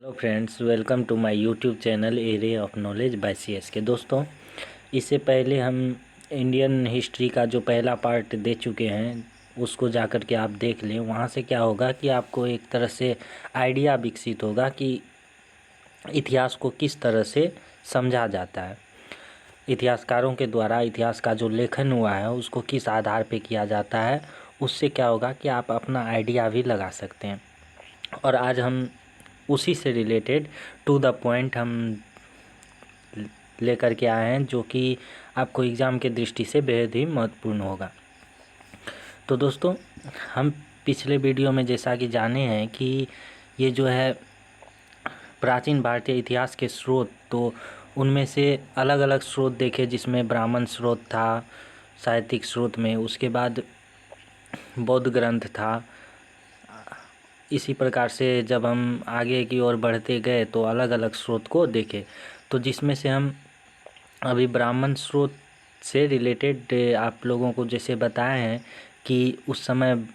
Hello friends, welcome to my YouTube channel array of knowledge by CS के। दोस्तों, इससे पहले हम इंडियन हिस्ट्री का जो पहला पार्ट दे चुके हैं उसको जाकर के आप देख लें। वहाँ से क्या होगा कि आपको एक तरह से आइडिया विकसित होगा कि इतिहास को किस तरह से समझा जाता है, इतिहासकारों के द्वारा इतिहास का जो लेखन हुआ है उसको किस आधार पे किया जाता है। उससे क्या होगा कि आप अपना आइडिया भी लगा सकते हैं। और आज हम उसी से रिलेटेड टू द पॉइंट हम लेकर के आए हैं, जो कि आपको एग्ज़ाम के दृष्टि से बेहद ही महत्वपूर्ण होगा। तो दोस्तों, हम पिछले वीडियो में जैसा कि जाने हैं कि ये जो है प्राचीन भारतीय इतिहास के स्रोत, तो उनमें से अलग अलग स्रोत देखे, जिसमें ब्राह्मण स्रोत था साहित्यिक स्रोत में, उसके बाद बौद्ध ग्रंथ था। इसी प्रकार से जब हम आगे की ओर बढ़ते गए तो अलग अलग स्रोत को देखे, तो जिसमें से हम अभी ब्राह्मण स्रोत से रिलेटेड आप लोगों को जैसे बताए हैं कि उस समय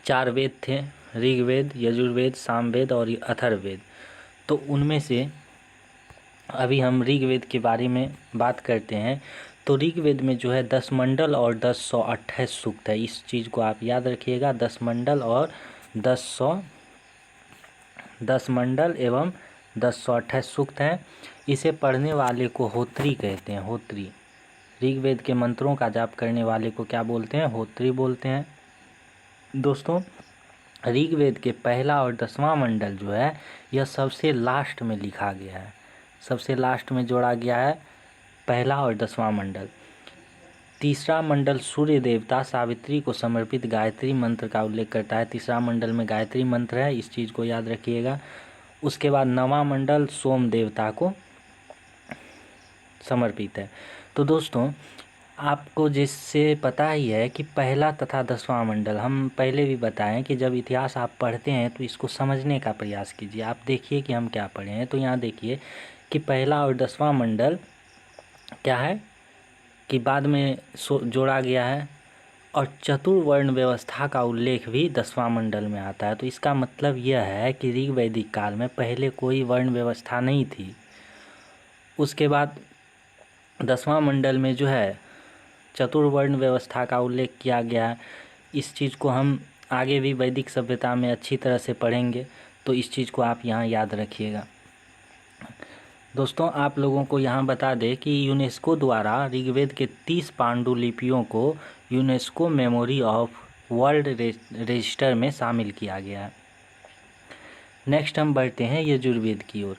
4 वेद थे, ऋग्वेद, यजुर्वेद, सामवेद और अथर्ववेद। तो उनमें से अभी हम ऋग्वेद के बारे में बात करते हैं। तो ऋग्वेद में जो है 10 मंडल और 1028 सूक्त है। इस चीज़ को आप याद रखिएगा, 10 मंडल और 10 मंडल एवं 1028 सूक्त हैं। इसे पढ़ने वाले को होत्री कहते हैं, होत्री। ऋग्वेद के मंत्रों का जाप करने वाले को क्या बोलते हैं? होत्री बोलते हैं। दोस्तों, ऋग्वेद के पहला और 10वां मंडल जो है यह सबसे लास्ट में लिखा गया है, सबसे लास्ट में जोड़ा गया है पहला और 10वां मंडल। तीसरा मंडल सूर्य देवता सावित्री को समर्पित गायत्री मंत्र का उल्लेख करता है। तीसरा मंडल में गायत्री मंत्र है, इस चीज़ को याद रखिएगा। उसके बाद 9वां मंडल सोम देवता को समर्पित है। तो दोस्तों, आपको जिससे पता ही है कि पहला तथा 10वां मंडल, हम पहले भी बताएं कि जब इतिहास आप पढ़ते हैं तो इसको समझने का प्रयास कीजिए। आप देखिए कि हम क्या पढ़े हैं। तो यहाँ देखिए कि पहला और 10वां मंडल क्या है कि बाद में जोड़ा गया है, और चतुर्वर्ण व्यवस्था का उल्लेख भी 10वां मंडल में आता है। तो इसका मतलब यह है कि ऋग्वैदिक काल में पहले कोई वर्ण व्यवस्था नहीं थी। उसके बाद 10वां मंडल में जो है चतुर्वर्ण व्यवस्था का उल्लेख किया गया है। इस चीज़ को हम आगे भी वैदिक सभ्यता में अच्छी तरह से पढ़ेंगे, तो इस चीज़ को आप यहाँ याद रखिएगा। दोस्तों, आप लोगों को यहाँ बता दें कि यूनेस्को द्वारा ऋग्वेद के 30 पांडुलिपियों को UNESCO memory of world register में शामिल किया गया है। नेक्स्ट हम बढ़ते हैं यजुर्वेद की ओर।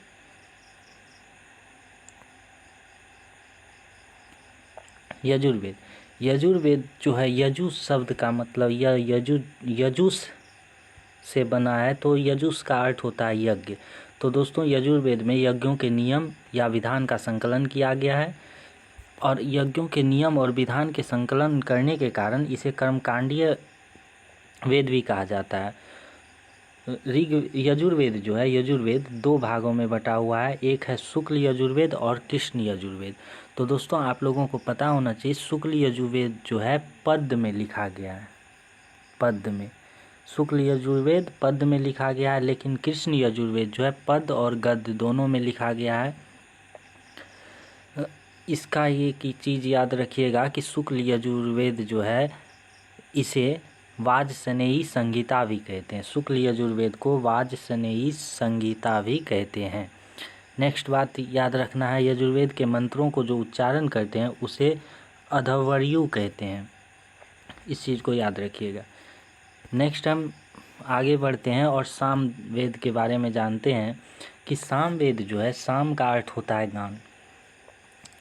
यजुर्वेद जो है, यजुस शब्द का मतलब यजुस से बना है। तो यजुस का अर्थ होता है यज्ञ। तो दोस्तों, यजुर्वेद में यज्ञों के नियम या विधान का संकलन किया गया है, और यज्ञों के नियम और विधान के संकलन करने के कारण इसे कर्मकांडीय वेद भी कहा जाता है। यजुर्वेद जो है, यजुर्वेद 2 भागों में बटा हुआ है। एक है शुक्ल यजुर्वेद और कृष्ण यजुर्वेद। तो दोस्तों, आप लोगों को पता होना चाहिए, शुक्ल यजुर्वेद जो है पद्य में लिखा गया है, पद्य में। शुक्ल यजुर्वेद पद्य में लिखा गया है, लेकिन कृष्ण यजुर्वेद जो है पद्य और गद्य दोनों में लिखा गया है। इसका एक ही चीज़ याद रखिएगा कि शुक्ल यजुर्वेद जो है इसे वाजसनेयी संहिता भी कहते हैं। शुक्ल यजुर्वेद को वाजसनेयी संहिता भी कहते हैं। नेक्स्ट बात याद रखना है, यजुर्वेद के मंत्रों को जो उच्चारण करते हैं उसे अधवर्यु कहते हैं। इस चीज़ को याद रखिएगा। नेक्स्ट हम आगे बढ़ते हैं और सामवेद के बारे में जानते हैं कि सामवेद जो है, साम का अर्थ होता है गान,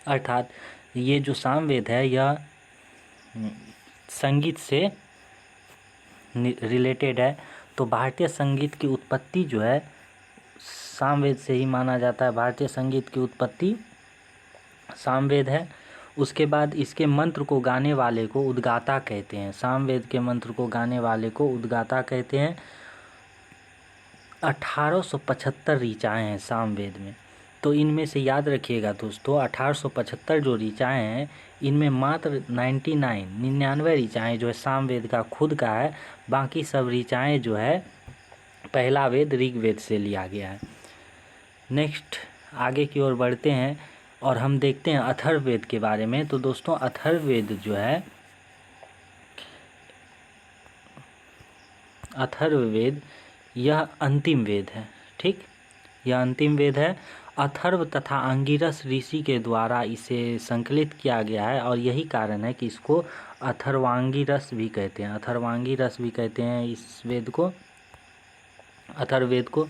अर्थात ये जो सामवेद है यह संगीत से रिलेटेड है। तो भारतीय संगीत की उत्पत्ति जो है सामवेद से ही माना जाता है। भारतीय संगीत की उत्पत्ति सामवेद है। उसके बाद इसके मंत्र को गाने वाले को उद्गाता कहते हैं। सामवेद के मंत्र को गाने वाले को उद्गाता कहते हैं। 1875 ऋचाएँ हैं सामवेद में। तो इनमें से याद रखिएगा दोस्तों, 1875 जो ऋचाएँ हैं इनमें मात्र 99 ऋचाएँ जो है सामवेद का खुद का है। बाकी सब ऋचाएँ जो है पहला वेद ऋग्वेद से लिया गया है। नेक्स्ट आगे की ओर बढ़ते हैं और हम देखते हैं अथर्ववेद के बारे में। तो दोस्तों अथर्ववेद जो है, अथर्ववेद यह अंतिम वेद है। ठीक, यह अंतिम वेद है। अथर्व तथा अंगिरस ऋषि के द्वारा इसे संकलित किया गया है और यही कारण है कि इसको अथर्वांगिरस भी कहते हैं। अथर्वांगिरस भी कहते हैं इस वेद को, अथर्ववेद को।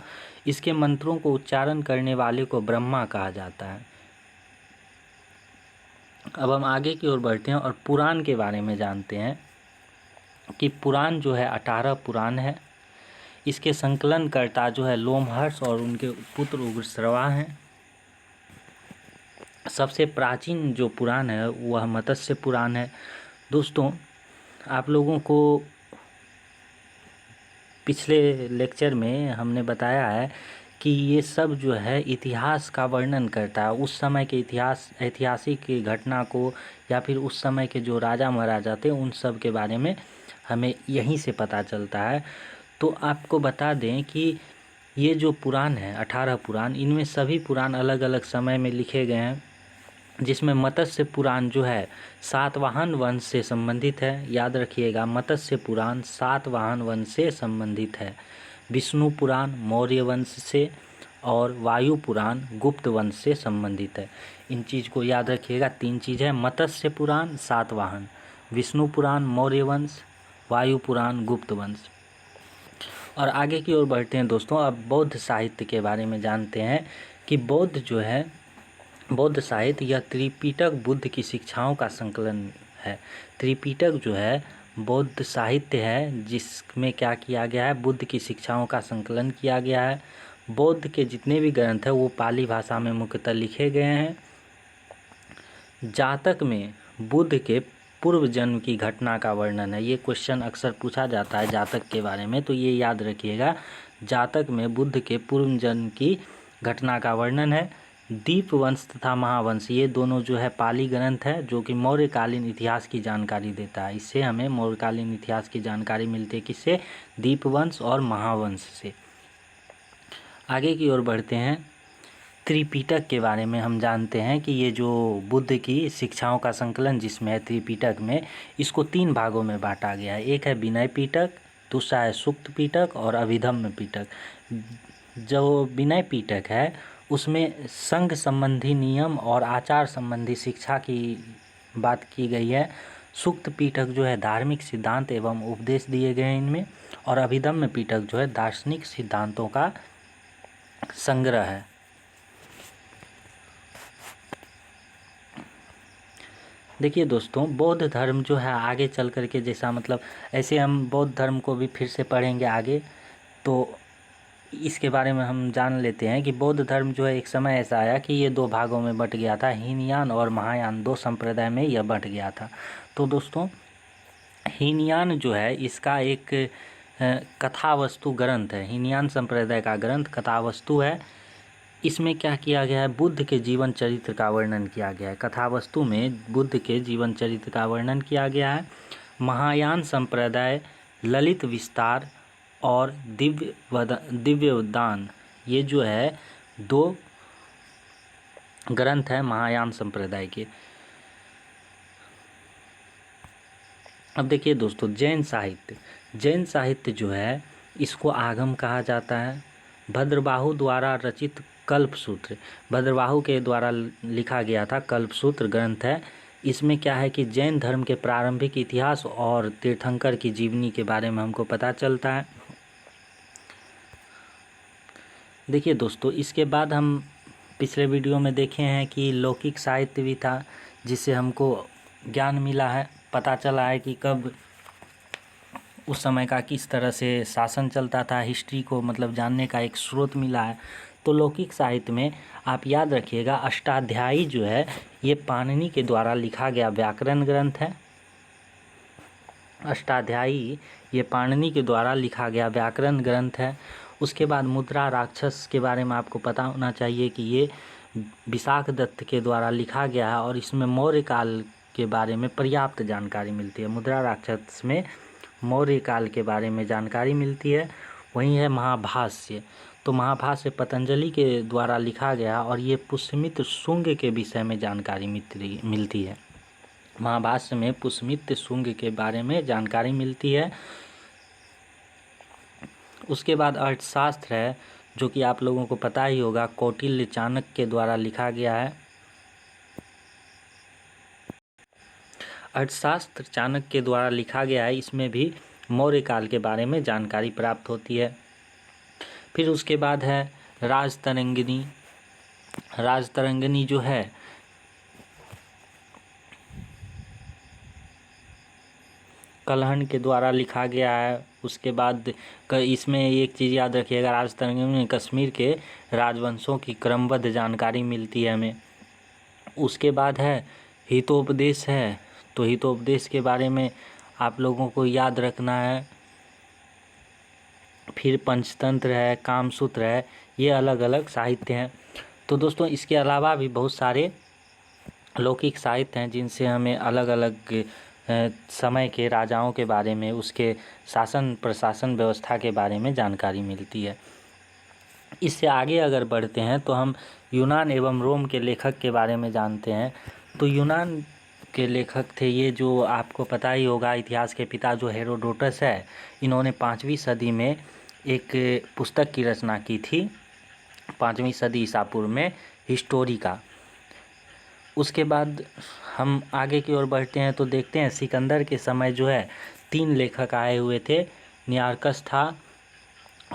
इसके मंत्रों को उच्चारण करने वाले को ब्रह्मा कहा जाता है। अब हम आगे की ओर बढ़ते हैं और पुराण के बारे में जानते हैं कि पुराण जो है 18 पुराण है। इसके संकलनकर्ता जो है लोमहर्ष और उनके पुत्र उग्रश्रवा हैं। सबसे प्राचीन जो पुराण है वह मत्स्य पुराण है। दोस्तों आप लोगों को पिछले लेक्चर में हमने बताया है कि ये सब जो है इतिहास का वर्णन करता है, उस समय के इतिहास, ऐतिहासिक घटना को, या फिर उस समय के जो राजा महाराजा थे उन सब के बारे में हमें यहीं से पता चलता है। तो आपको बता दें कि ये जो पुराण है 18 पुराण, इनमें सभी पुराण अलग अलग समय में लिखे गए हैं, जिसमें मत्स्य पुराण जो है सातवाहन वंश से संबंधित है। याद रखिएगा, मत्स्य पुराण सातवाहन वंश से संबंधित है। विष्णु पुराण मौर्य वंश से और वायु पुराण गुप्त वंश से संबंधित है। इन चीज़ को याद रखिएगा, 3 चीज़ है, मत्स्य पुराण सातवाहन, विष्णु पुराण मौर्य वंश, वायु पुराण गुप्त वंश। और आगे की ओर बढ़ते हैं दोस्तों। अब बौद्ध साहित्य के बारे में जानते हैं कि बौद्ध जो है, बौद्ध साहित्य यह त्रिपिटक बुद्ध की शिक्षाओं का संकलन है। त्रिपिटक जो है बौद्ध साहित्य है जिसमें क्या किया गया है, बुद्ध की शिक्षाओं का संकलन किया गया है। बौद्ध के जितने भी ग्रंथ हैं वो पाली भाषा में मुख्यतः लिखे गए हैं। जातक में बुद्ध के पूर्व जन्म की घटना का वर्णन है। ये क्वेश्चन अक्सर पूछा जाता है जातक के बारे में, तो ये याद रखिएगा, जातक में बुद्ध के पूर्व जन्म की घटना का वर्णन है। दीपवंश तथा महावंश ये दोनों जो है पाली ग्रंथ है जो कि मौर्यकालीन इतिहास की जानकारी देता है। इससे हमें मौर्यकालीन इतिहास की जानकारी मिलती है, किससे, दीपवंश और महावंश से। आगे की ओर बढ़ते हैं। त्रिपिटक के बारे में हम जानते हैं कि ये जो बुद्ध की शिक्षाओं का संकलन जिसमें है त्रिपिटक में, इसको 3 भागों में बांटा गया है। एक है विनय पिटक, दूसरा है सूक्त पिटक और अभिधम्म पिटक। जो विनय पिटक है उसमें संघ संबंधी नियम और आचार संबंधी शिक्षा की बात की गई है। सूक्त पिटक जो है धार्मिक सिद्धांत एवं उपदेश दिए गए हैं इनमें, और अभिधम्म पिटक जो है दार्शनिक सिद्धांतों का संग्रह है। देखिए दोस्तों, बौद्ध धर्म जो है आगे चल कर के, जैसा मतलब ऐसे हम बौद्ध धर्म को भी फिर से पढ़ेंगे आगे, तो इसके बारे में हम जान लेते हैं कि बौद्ध धर्म जो है एक समय ऐसा आया कि ये 2 भागों में बट गया था। हीनयान और महायान 2 संप्रदाय में यह बट गया था। तो दोस्तों हीनयान जो है इसका एक कथावस्तु ग्रंथ है। हीनयान संप्रदाय का ग्रंथ कथावस्तु है। इसमें क्या किया गया है, बुद्ध के जीवन चरित्र का वर्णन किया गया है। कथावस्तु में बुद्ध के जीवन चरित्र का वर्णन किया गया है। महायान संप्रदाय ललित विस्तार और दिव्य उद्यान, ये जो है 2 ग्रंथ हैं महायान संप्रदाय के। अब देखिए दोस्तों, जैन साहित्य जो है इसको आगम कहा जाता है। भद्रबाहु द्वारा रचित कल्पसूत्र, भद्रबाहु के द्वारा लिखा गया था, कल्पसूत्र ग्रंथ है। इसमें क्या है कि जैन धर्म के प्रारंभिक इतिहास और तीर्थंकर की जीवनी के बारे में हमको पता चलता है। देखिए दोस्तों, इसके बाद हम पिछले वीडियो में देखे हैं कि लौकिक साहित्य भी था, जिससे हमको ज्ञान मिला है, पता चला है कि कब उस समय का किस तरह से शासन चलता था, हिस्ट्री को मतलब जानने का एक स्रोत मिला है। तो लौकिक साहित्य में आप याद रखिएगा, अष्टाध्यायी जो है ये पाणिनि के द्वारा लिखा गया व्याकरण ग्रंथ है। अष्टाध्यायी ये पाणिनि के द्वारा लिखा गया व्याकरण ग्रंथ है। उसके बाद मुद्रा राक्षस के बारे में आपको पता होना चाहिए कि ये विशाख दत्त के द्वारा लिखा गया है और इसमें मौर्य काल के बारे में पर्याप्त जानकारी मिलती है। मुद्रा राक्षस में मौर्य काल के बारे में जानकारी मिलती है। वहीं है महाभाष्य। तो महाभाष्य पतंजलि के द्वारा लिखा गया और ये पुष्यमित्र शुंग के विषय में जानकारी मिलती है। महाभाष्य में पुष्यमित्र शुंग के बारे में जानकारी मिलती है। उसके बाद अर्थशास्त्र है, जो कि आप लोगों को पता ही होगा, कौटिल्य चाणक्य के द्वारा लिखा गया है। अर्थशास्त्र चाणक्य के द्वारा लिखा गया है, इसमें भी मौर्य काल के बारे में जानकारी प्राप्त होती है। फिर उसके बाद है राजतरंगिणी। राजतरंगिणी जो है कलहन के द्वारा लिखा गया है। उसके बाद इसमें एक चीज़ याद रखिएगा, राजतरंगिणी में कश्मीर के राजवंशों की क्रमबद्ध जानकारी मिलती है हमें। उसके बाद है हितोपदेश है, तो हितोपदेश के बारे में आप लोगों को याद रखना है। फिर पंचतंत्र है, कामसूत्र है, ये अलग अलग साहित्य हैं। तो दोस्तों इसके अलावा भी बहुत सारे लौकिक साहित्य हैं जिनसे हमें अलग अलग समय के राजाओं के बारे में, उसके शासन प्रशासन व्यवस्था के बारे में जानकारी मिलती है। इससे आगे अगर बढ़ते हैं तो हम यूनान एवं रोम के लेखक के बारे में जानते हैं। तो यूनान के लेखक थे ये, जो आपको पता ही होगा, इतिहास के पिता जो हेरोडोटस है, इन्होंने 5वीं सदी में एक पुस्तक की रचना की थी, 5वीं सदी ईसा पूर्व में, हिस्टोरिका। उसके बाद हम आगे की ओर बढ़ते हैं तो देखते हैं सिकंदर के समय जो है 3 लेखक आए हुए थे। नियार्कस था,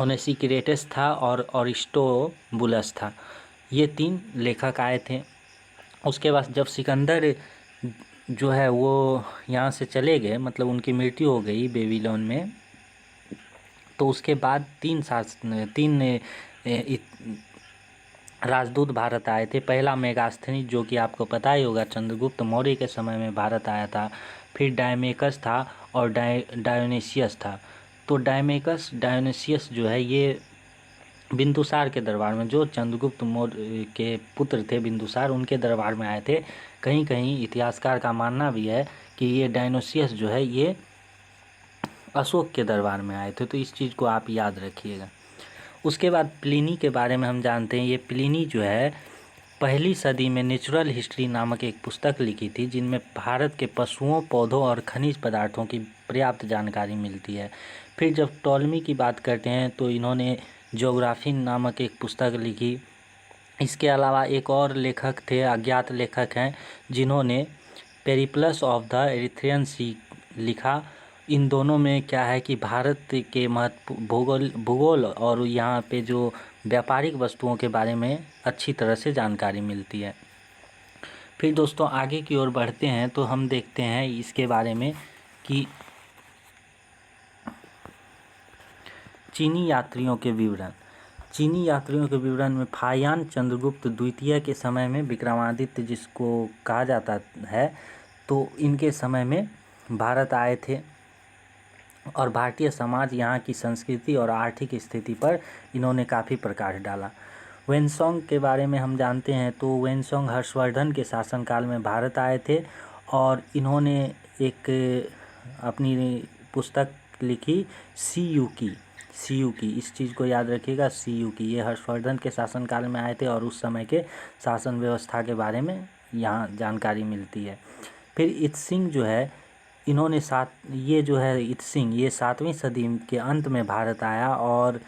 ओनेसिक्रेटस था और अरिस्टोबुलस था। ये 3 लेखक आए थे। उसके बाद जब सिकंदर जो है वो यहाँ से चले गए, मतलब उनकी मृत्यु हो गई बेबीलोन में, तो उसके बाद 3 राजदूत भारत आए थे। पहला मेगास्थनीज, जो कि आपको पता ही होगा चंद्रगुप्त मौर्य के समय में भारत आया था। फिर डायमेकस था और डायोनेसियस था। तो डायोनेसियस जो है ये बिंदुसार के दरबार में, जो चंद्रगुप्त मौर्य के पुत्र थे बिंदुसार, उनके दरबार में आए थे। कहीं कहीं इतिहासकार का मानना भी है कि ये डायोनेसियस जो है ये अशोक के दरबार में आए थे। तो इस चीज़ को आप याद रखिएगा। उसके बाद प्लिनी के बारे में हम जानते हैं। ये प्लिनी जो है 1ली सदी में नेचुरल हिस्ट्री नामक एक पुस्तक लिखी थी, जिनमें भारत के पशुओं, पौधों और खनिज पदार्थों की पर्याप्त जानकारी मिलती है। फिर जब टॉलमी की बात करते हैं तो इन्होंने ज्योग्राफी नामक एक पुस्तक लिखी। इसके अलावा एक और लेखक थे, अज्ञात लेखक हैं, जिन्होंने पेरिप्लस ऑफ द एरिथ्रियन सी लिखा। इन दोनों में क्या है कि भारत के महत्व भूगोल और यहाँ पे जो व्यापारिक वस्तुओं के बारे में अच्छी तरह से जानकारी मिलती है। फिर दोस्तों आगे की ओर बढ़ते हैं तो हम देखते हैं इसके बारे में कि चीनी यात्रियों के विवरण में फाहियान चंद्रगुप्त द्वितीय के समय में, विक्रमादित्य जिसको कहा जाता है, तो इनके समय में भारत आए थे और भारतीय समाज, यहाँ की संस्कृति और आर्थिक स्थिति पर इन्होंने काफ़ी प्रकाश डाला। वेनसोंग के बारे में हम जानते हैं। तो वेनसोंग हर्षवर्धन के शासनकाल में भारत आए थे और इन्होंने एक अपनी पुस्तक लिखी सीयूकी। इस चीज़ को याद रखिएगा, सीयूकी। ये हर्षवर्धन के शासनकाल में आए थे और उस समय के शासन व्यवस्था के बारे में यहाँ जानकारी मिलती है। फिर इत्सिंग जो है, इन्होंने इत्सिंग ये 7वीं सदी के अंत में भारत आया और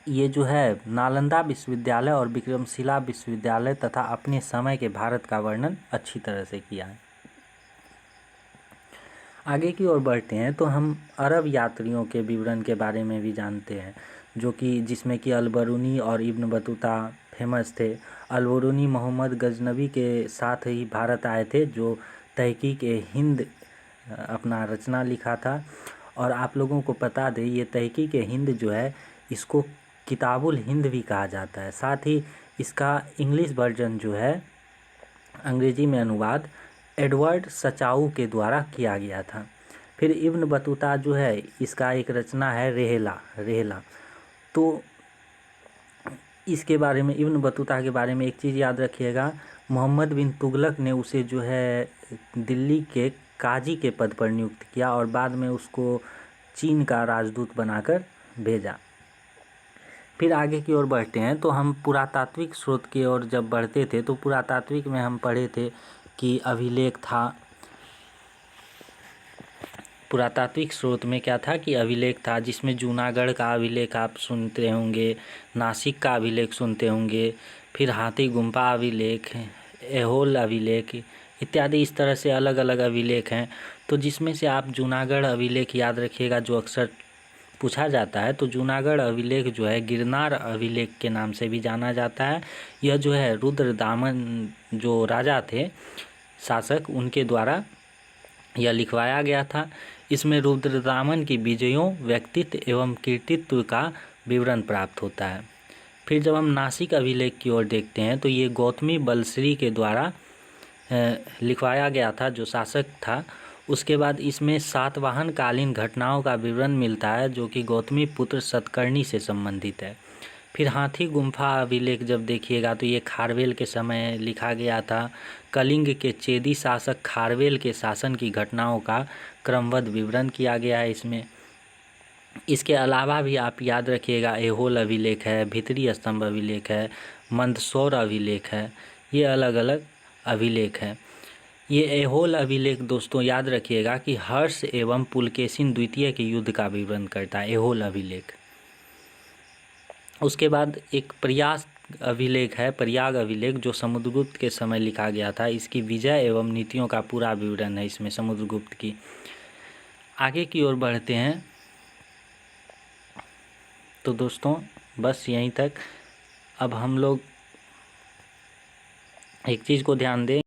ये जो है नालंदा विश्वविद्यालय और विक्रमशिला विश्वविद्यालय तथा अपने समय के भारत का वर्णन अच्छी तरह से किया है। आगे की ओर बढ़ते हैं तो हम अरब यात्रियों के विवरण के बारे में भी जानते हैं, जो कि जिसमें कि अलबरूनी और इब्न बतूता फेमस थे। अलबरूनी मोहम्मद गजनबी के साथ ही भारत आए थे, जो तहकीक हिंद अपना रचना लिखा था। और आप लोगों को बता दें, ये तहकीक हिंद जो है, इसको किताबुल हिंद भी कहा जाता है। साथ ही इसका इंग्लिश वर्जन जो है, अंग्रेजी में अनुवाद एडवर्ड सचाऊ के द्वारा किया गया था। फिर इब्न बतूता जो है, इसका एक रचना है रेहला। तो इसके बारे में, इब्न बतूता के बारे में एक चीज़ याद रखिएगा, मोहम्मद बिन तुगलक ने उसे जो है दिल्ली के काजी के पद पर नियुक्त किया और बाद में उसको चीन का राजदूत बनाकर भेजा। फिर आगे की ओर बढ़ते हैं तो हम पुरातात्विक स्रोत की ओर जब बढ़ते थे तो पुरातात्विक में हम पढ़े थे कि अभिलेख था। पुरातात्विक स्रोत में क्या था कि अभिलेख था, जिसमें जूनागढ़ का अभिलेख आप सुनते होंगे, नासिक का अभिलेख सुनते होंगे, फिर हाथी गुम्फा अभिलेख, ऐहोल अभिलेख इत्यादि, इस तरह से अलग अलग अभिलेख हैं। तो जिसमें से आप जूनागढ़ अभिलेख याद रखिएगा, जो अक्सर पूछा जाता है। तो जूनागढ़ अभिलेख जो है गिरनार अभिलेख के नाम से भी जाना जाता है। यह जो है रुद्रदामन जो राजा थे, शासक, उनके द्वारा यह लिखवाया गया था। इसमें रुद्रदामन की विजयों, व्यक्तित्व एवं कृतित्व का विवरण प्राप्त होता है। फिर जब हम नासिक अभिलेख की ओर देखते हैं तो ये गौतमी बलश्री के द्वारा लिखवाया गया था, जो शासक था। उसके बाद इसमें सातवाहन कालीन घटनाओं का विवरण मिलता है, जो कि गौतमी पुत्र सतकर्णी से संबंधित है। फिर हाथी गुम्फा अभिलेख जब देखिएगा तो ये खारवेल के समय लिखा गया था। कलिंग के चेदी शासक खारवेल के शासन की घटनाओं का क्रमबद्ध विवरण किया गया है इसमें। इसके अलावा भी आप याद रखिएगा, ऐहोल अभिलेख है, भितरी स्तंभ अभिलेख है, मंदसौर अभिलेख है, ये अलग अलग अभिलेख हैं। ये ऐहोल अभिलेख दोस्तों याद रखिएगा कि हर्ष एवं पुलकेशिन द्वितीय के युद्ध का विवरण करता है, ऐहोल अभिलेख। उसके बाद एक प्रयास अभिलेख है, प्रयाग अभिलेख, जो समुद्रगुप्त के समय लिखा गया था। इसकी विजय एवं नीतियों का पूरा विवरण है इसमें समुद्रगुप्त की। आगे की ओर बढ़ते हैं तो दोस्तों बस यहीं तक। अब हम लोग एक चीज़ को ध्यान दें